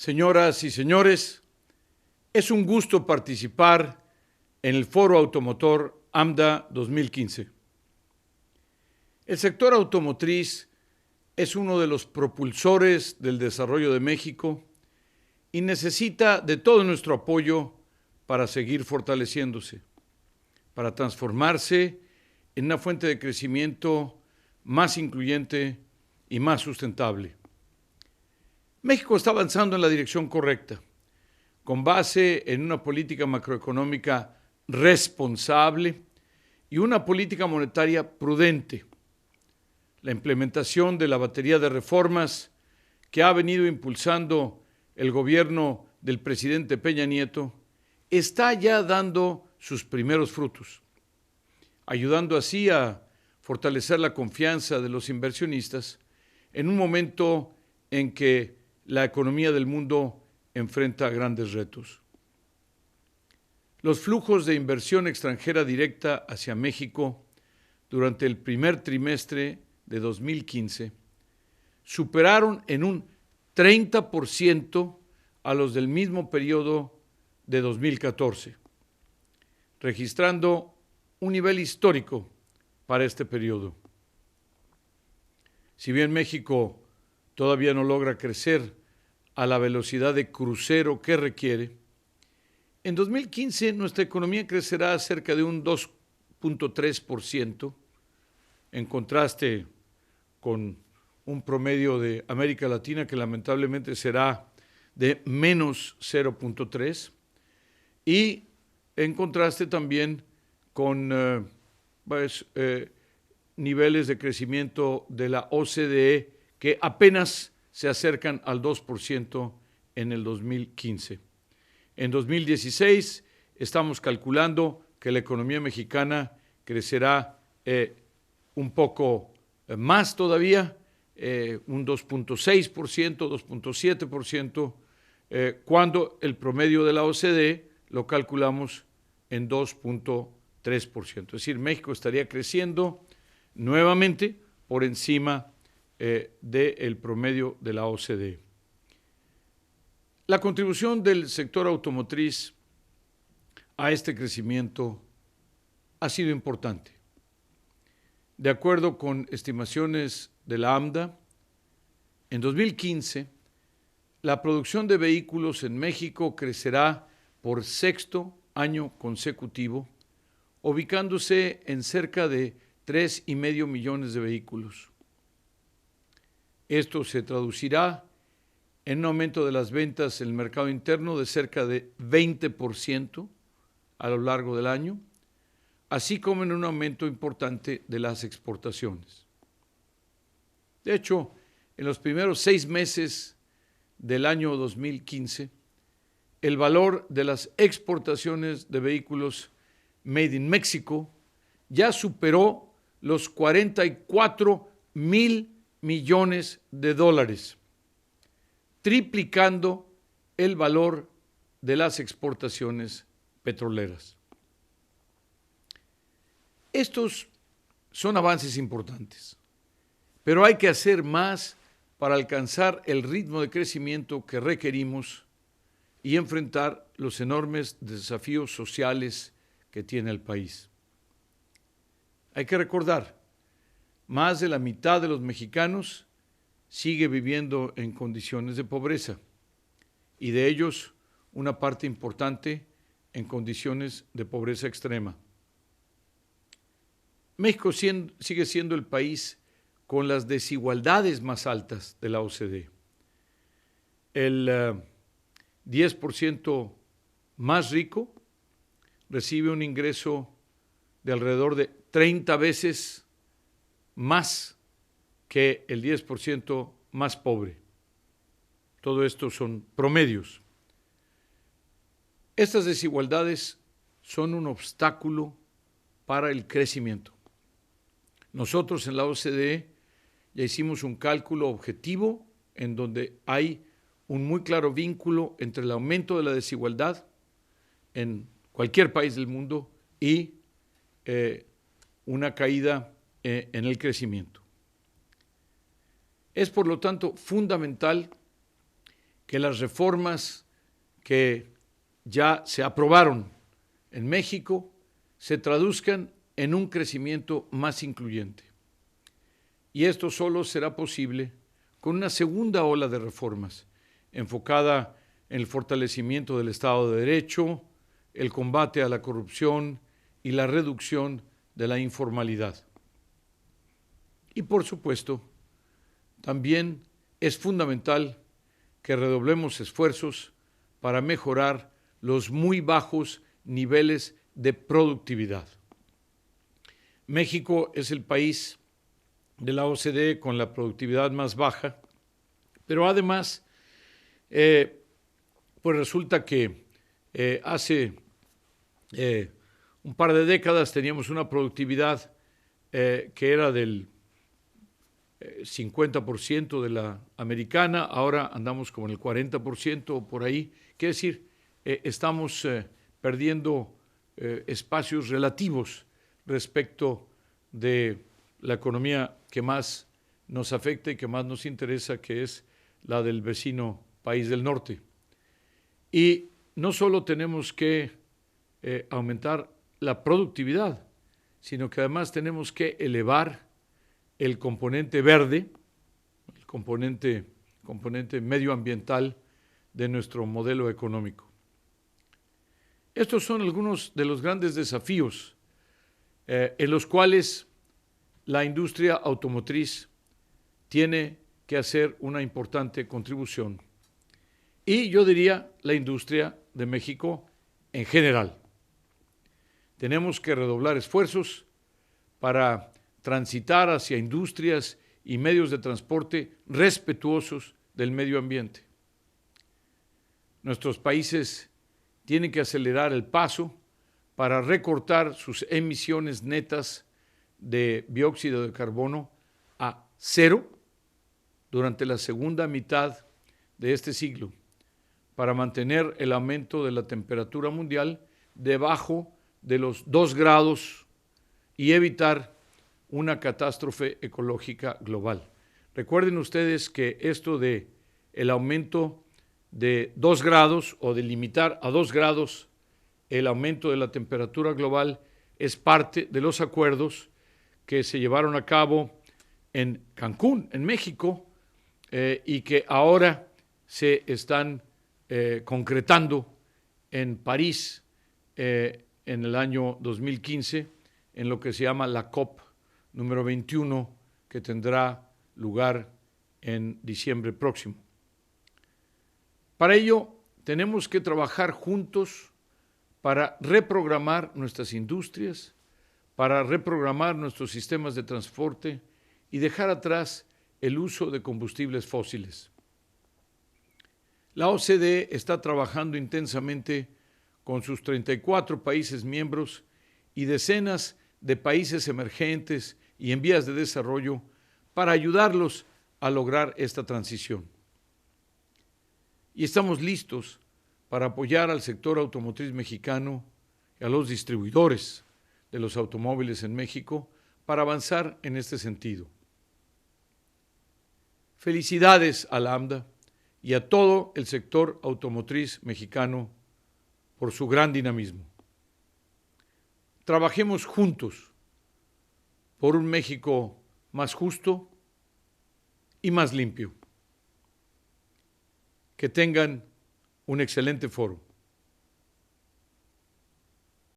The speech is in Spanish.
Señoras y señores, es un gusto participar en el Foro Automotor AMDA 2015. El sector automotriz es uno de los propulsores del desarrollo de México y necesita de todo nuestro apoyo para seguir fortaleciéndose, para transformarse en una fuente de crecimiento más incluyente y más sustentable. México está avanzando en la dirección correcta, con base en una política macroeconómica responsable y una política monetaria prudente. La implementación de la batería de reformas que ha venido impulsando el gobierno del presidente Peña Nieto está ya dando sus primeros frutos, ayudando así a fortalecer la confianza de los inversionistas en un momento en que la economía del mundo enfrenta grandes retos. Los flujos de inversión extranjera directa hacia México durante el primer trimestre de 2015 superaron en un 30% a los del mismo periodo de 2014, registrando un nivel histórico para este periodo. Si bien México todavía no logra crecer a la velocidad de crucero que requiere, en 2015 nuestra economía crecerá cerca de un 2.3%, en contraste con un promedio de América Latina que lamentablemente será de menos 0.3%, y en contraste también con niveles de crecimiento de la OCDE que apenas se acercan al 2% en el 2015. En 2016 estamos calculando que la economía mexicana crecerá un poco más todavía, un 2.6%, 2.7%, cuando el promedio de la OCDE lo calculamos en 2.3%. Es decir, México estaría creciendo nuevamente por encima del promedio de la OCDE. La contribución del sector automotriz a este crecimiento ha sido importante. De acuerdo con estimaciones de la AMDA, en 2015, la producción de vehículos en México crecerá por sexto año consecutivo, ubicándose en cerca de 3,5 millones de vehículos. Esto se traducirá en un aumento de las ventas en el mercado interno de cerca de 20% a lo largo del año, así como en un aumento importante de las exportaciones. De hecho, en los primeros 6 meses del año 2015, el valor de las exportaciones de vehículos Made in Mexico ya superó los 44,000 millones de dólares, triplicando el valor de las exportaciones petroleras. Estos son avances importantes, pero hay que hacer más para alcanzar el ritmo de crecimiento que requerimos y enfrentar los enormes desafíos sociales que tiene el país. Hay que recordar, más de la mitad de los mexicanos sigue viviendo en condiciones de pobreza y de ellos una parte importante en condiciones de pobreza extrema. México sigue siendo el país con las desigualdades más altas de la OCDE. El 10% más rico recibe un ingreso de alrededor de 30 veces más que el 10% más pobre. Todo esto son promedios. Estas desigualdades son un obstáculo para el crecimiento. Nosotros en la OCDE ya hicimos un cálculo objetivo en donde hay un muy claro vínculo entre el aumento de la desigualdad en cualquier país del mundo y una caída en el crecimiento. Es por lo tanto fundamental que las reformas que ya se aprobaron en México se traduzcan en un crecimiento más incluyente. Y esto solo será posible con una segunda ola de reformas enfocada en el fortalecimiento del Estado de Derecho, el combate a la corrupción y la reducción de la informalidad. Y por supuesto, también es fundamental que redoblemos esfuerzos para mejorar los muy bajos niveles de productividad. México es el país de la OCDE con la productividad más baja, pero además, pues resulta que hace un par de décadas teníamos una productividad que era del 50% de la americana, ahora andamos como en el 40% o por ahí. Quiere decir, estamos perdiendo espacios relativos respecto de la economía que más nos afecta y que más nos interesa, que es la del vecino país del norte. Y no solo tenemos que aumentar la productividad, sino que además tenemos que elevar el componente verde, el componente medioambiental de nuestro modelo económico. Estos son algunos de los grandes desafíos en los cuales la industria automotriz tiene que hacer una importante contribución. Y yo diría la industria de México en general. Tenemos que redoblar esfuerzos para transitar hacia industrias y medios de transporte respetuosos del medio ambiente. Nuestros países tienen que acelerar el paso para recortar sus emisiones netas de dióxido de carbono a cero durante la segunda mitad de este siglo, para mantener el aumento de la temperatura mundial debajo de los 2 grados y evitar una catástrofe ecológica global. Recuerden ustedes que esto de el aumento de 2 grados o de limitar a 2 grados el aumento de la temperatura global es parte de los acuerdos que se llevaron a cabo en Cancún, en México, y que ahora se están concretando en París en el año 2015, en lo que se llama la COP número 21, que tendrá lugar en diciembre próximo. Para ello, tenemos que trabajar juntos para reprogramar nuestras industrias, para reprogramar nuestros sistemas de transporte y dejar atrás el uso de combustibles fósiles. La OCDE está trabajando intensamente con sus 34 países miembros y decenas de países emergentes y en vías de desarrollo para ayudarlos a lograr esta transición. Y estamos listos para apoyar al sector automotriz mexicano y a los distribuidores de los automóviles en México para avanzar en este sentido. Felicidades a la AMDA y a todo el sector automotriz mexicano por su gran dinamismo. Trabajemos juntos por un México más justo y más limpio. Que tengan un excelente foro.